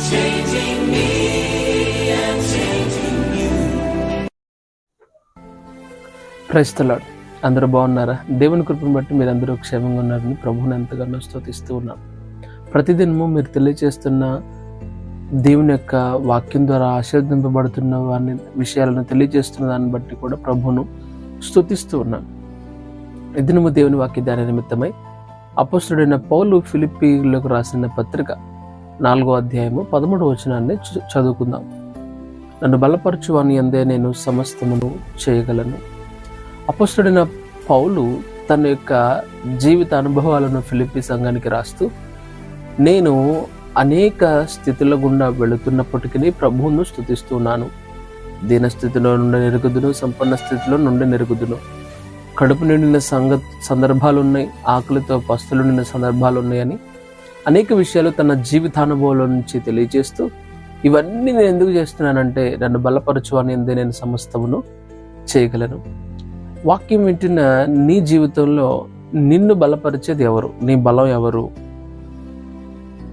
changing me and changing you. Praise the Lord. అందరూ బాగున్నారా? దేవుని కృపను బట్టి మీరు అందరూ క్షేమంగా ఉన్నారని ప్రభువుని ఎంతగానో స్తుతిస్తూ ఉన్నాం. ప్రతిదినము మీరు తెలియజేస్తున్న దేవుని యొక్క వాక్యం ద్వారా ఆశీర్వదింపబడుతున్న వారిని విషయాలను తెలియజేస్తున్న దాన్ని బట్టి కూడా ప్రభువును స్తుతిస్తూ ఉన్నాం. ఈ దినము దేవుని వాక్య ధ్యాన నిమిత్తమై అపోస్తలుడైన పౌలు ఫిలిప్పీలకు రాసిన పత్రిక 4వ అధ్యాయము 13వ వచనాన్ని చదువుకుందాం. నన్ను బలపరచువాని యందే నేను సమస్తమును చేయగలను. అపోస్తలుడైన పౌలు తన యొక్క జీవిత అనుభవాలను ఫిలిప్పీ సంఘానికి రాస్తూ, నేను అనేక స్థితుల గుండా వెళుతున్నప్పటికీ ప్రభువును స్తుతిస్తున్నాను. దీన స్థితిలో నుండి నెరుగుదును, సంపన్న స్థితిలో నుండి నెరుగుదును. కడుపు నిండిన సందర్భాలు ఉన్నాయి, ఆకలితో పస్తులు నిండిన సందర్భాలు ఉన్నాయని అనేక విషయాలు తన జీవితానుభవాల నుంచి తెలియజేస్తూ, ఇవన్నీ నేను ఎందుకు చేస్తున్నానంటే నన్ను బలపరచువాని యందే నేను సమస్తమును చేయగలను. వాక్యం వింటున్న నీ జీవితంలో నిన్ను బలపరిచేది ఎవరు? నీ బలం ఎవరు?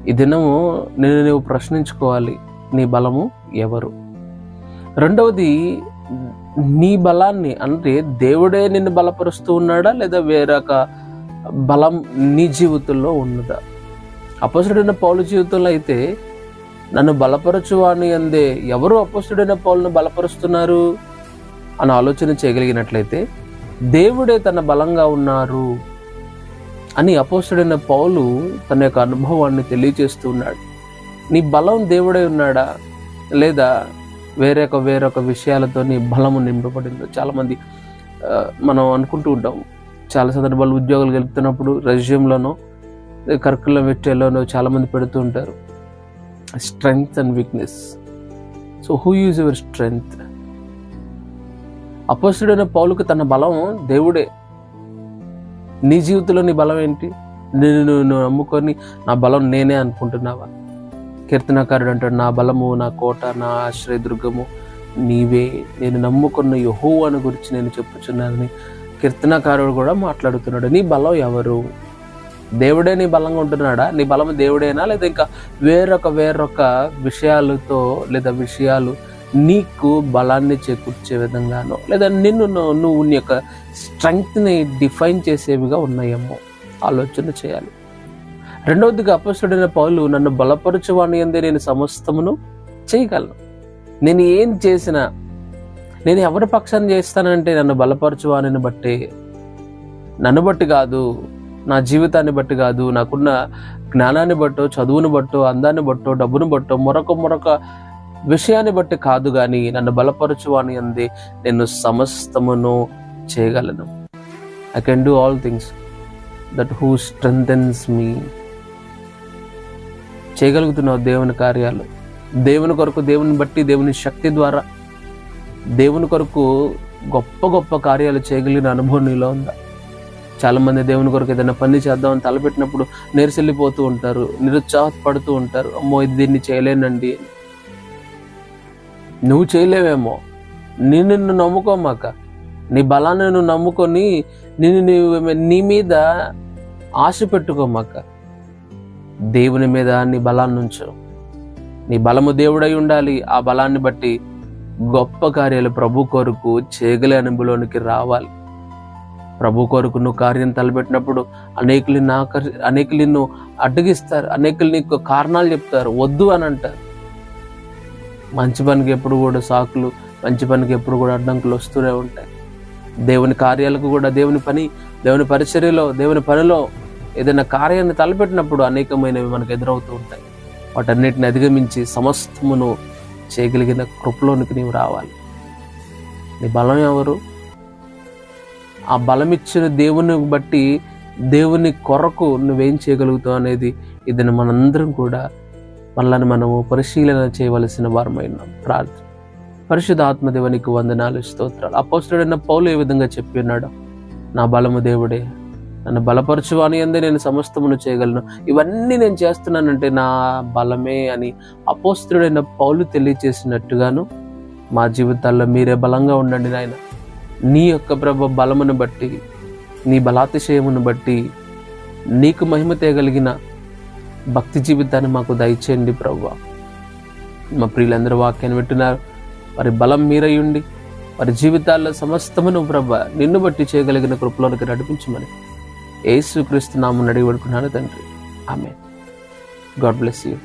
ఈ దినము నువ్వు ప్రశ్నించుకోవాలి, నీ బలము ఎవరు? రెండవది, నీ బలాన్ని అంటే దేవుడే నిన్ను బలపరుస్తూ ఉన్నాడా లేదా వేరొక బలం నీ జీవితంలో ఉన్నదా? అపోస్తలుడైన పౌలు జీవితంలో అయితే నన్ను బలపరచువాని యందే ఎవరు అపోస్తలుడైన పౌలును బలపరుస్తున్నారు అని ఆలోచన చేయగలిగినట్లయితే దేవుడే తన బలంగా ఉన్నారు అని అపోస్తలుడైన పౌలు తన యొక్క అనుభవాన్ని తెలియజేస్తూ ఉన్నాడు. నీ బలం దేవుడే ఉన్నాడా లేదా వేరొక విషయాలతో నీ బలము నింపబడిందో? చాలామంది మనం అనుకుంటూ ఉంటాం, చాలా సందర్భాలు ఉద్యోగాలు గెలుపుతున్నప్పుడు రెజ్యూమ్లోనో కరికులం మెటీరియల్లోనో చాలామంది పెడుతూ ఉంటారు strength and weakness. So who use your strength? అపోస్తలుడైన పౌలుకు తన బలం దేవుడే. నీ జీవితంలో నీ బలం ఏంటి? నువ్వు నమ్ముకొని నా బలం నేనే అనుకుంటున్నావా? కీర్తనకారుడు అంటాడు, నా బలము, నా కోట, నా ఆశ్రయదుర్గము నీవే, నేను నమ్ముకున్న యెహోవాను గురించి నేను చెప్పుచున్నానని కీర్తనకారుడు కూడా మాట్లాడుతున్నాడు. నీ బలం ఎవరు? దేవుడే నీ బలంగా ఉంటున్నాడా? నీ బలం దేవుడేనా లేదా ఇంకా వేరొక విషయాలతో లేదా విషయాలు నీకు బలాన్ని చేకూర్చే విధంగానో లేదా నువ్వు నీ యొక్క స్ట్రెంగ్త్ని డిఫైన్ చేసేవిగా ఉన్నాయేమో ఆలోచన చేయాలి. రెండవదిగా అపోస్తలుడైన పౌలు నన్ను బలపరచువాని యందే నేను సమస్తమును చేయగలను. నేను ఏం చేసినా, నేను ఎవరి పక్షాన్ని చేస్తానంటే నన్ను బలపరచువానిని బట్టే, నన్ను బట్టి కాదు, నా జీవితాన్ని బట్టి కాదు, నాకున్న జ్ఞానాన్ని బట్టో, చదువుని బట్టో, అందాన్ని బట్టో, డబ్బును బట్టో, మరొక విషయాన్ని బట్టి కాదు, కానీ నన్ను బలపరచువాని యందే నేను సమస్తమును చేయగలను. I can do all things that who strengthens me. చేయగలుగుతున్నావు దేవుని కార్యాలు, దేవుని కొరకు, దేవుని బట్టి, దేవుని శక్తి ద్వారా దేవుని కొరకు గొప్ప కార్యాలు చేయగలిగిన అనుభవం నీలో ఉందా? చాలామంది దేవుని కొరకు ఏదైనా పని చేద్దామని తలపెట్టినప్పుడు నీరసెళ్ళిపోతూ ఉంటారు, నిరుత్సాహపడుతూ ఉంటారు. అమ్మో దీన్ని చేయలేనండి. నువ్వు చేయలేవేమో, నిన్ను నమ్ముకోమాక. నీ బలాన్ని నువ్వు నమ్ముకొని నీ మీద ఆశ పెట్టుకోమాక. దేవుని మీద నీ బలాన్ని ఉంచు. నీ బలము దేవుడై ఉండాలి. ఆ బలాన్ని బట్టి గొప్ప కార్యాలు ప్రభు కొరకు చేయగలే అనుభవంలోనికి రావాలి. ప్రభు కొరకు నువ్వు కార్యం తలపెట్టినప్పుడు అనేకులు నిన్ను అడ్డగిస్తారు, అనేకులు నీకు కారణాలు చెప్తారు, వద్దు అని అంటారు. మంచి పనికి ఎప్పుడు కూడా సాకులు, మంచి పనికి ఎప్పుడు కూడా అడ్డంకులు వస్తూనే ఉంటాయి. దేవుని కార్యాలకు కూడా, దేవుని పరిచర్యలో, దేవుని పనిలో ఏదైనా కార్యాన్ని తలపెట్టినప్పుడు అనేకమైనవి మనకు ఎదురవుతూ ఉంటాయి. వాటన్నిటిని అధిగమించి సమస్తమును చేయగలిగిన కృపలోనికి నీవు రావాలి. నీ బలం ఎవరు? ఆ బలమిచ్చిన దేవుని బట్టి, దేవుని కొరకు నువ్వేం చేయగలుగుతావు అనేది ఇది మనందరం కూడా మనల్ని మనము పరిశీలన చేయవలసిన వారమైనాం. ప్రార్థన. పరిశుద్ధ ఆత్మదేవునికి వందనాలు, స్తోత్రాలు. అపోస్తలుడైన పౌలు ఏ విధంగా చెప్పి ఉన్నాడు, నా బలము దేవుడే, నన్ను బలపరచువాని యందే నేను సమస్తమును చేయగలను. ఇవన్నీ నేను చేస్తున్నానంటే నా బలమే అని అపోస్తలుడైన పౌలు తెలియజేసినట్టుగాను మా జీవితాల్లో మీరే బలంగా ఉండండి నాయన. నీ యొక్క బలమును బట్టి, నీ బలాతిశయమును బట్టి నీకు మహిమ తేగలిగిన భక్తి జీవితాన్ని మాకు దయచేయండి ప్రభువా. మా ప్రియులందరూ వాక్యాన్ని వింటున్నారు, వారి బలం మీరై ఉండి వారి జీవితాల్లో సమస్తమును ప్రభ నిన్ను బట్టి చేయగలిగిన కృపలోనికి నడిపించమని యేసుక్రీస్తు నామమున అడిగి వేడుకున్నాను తండ్రి. ఆమేన్. God bless you.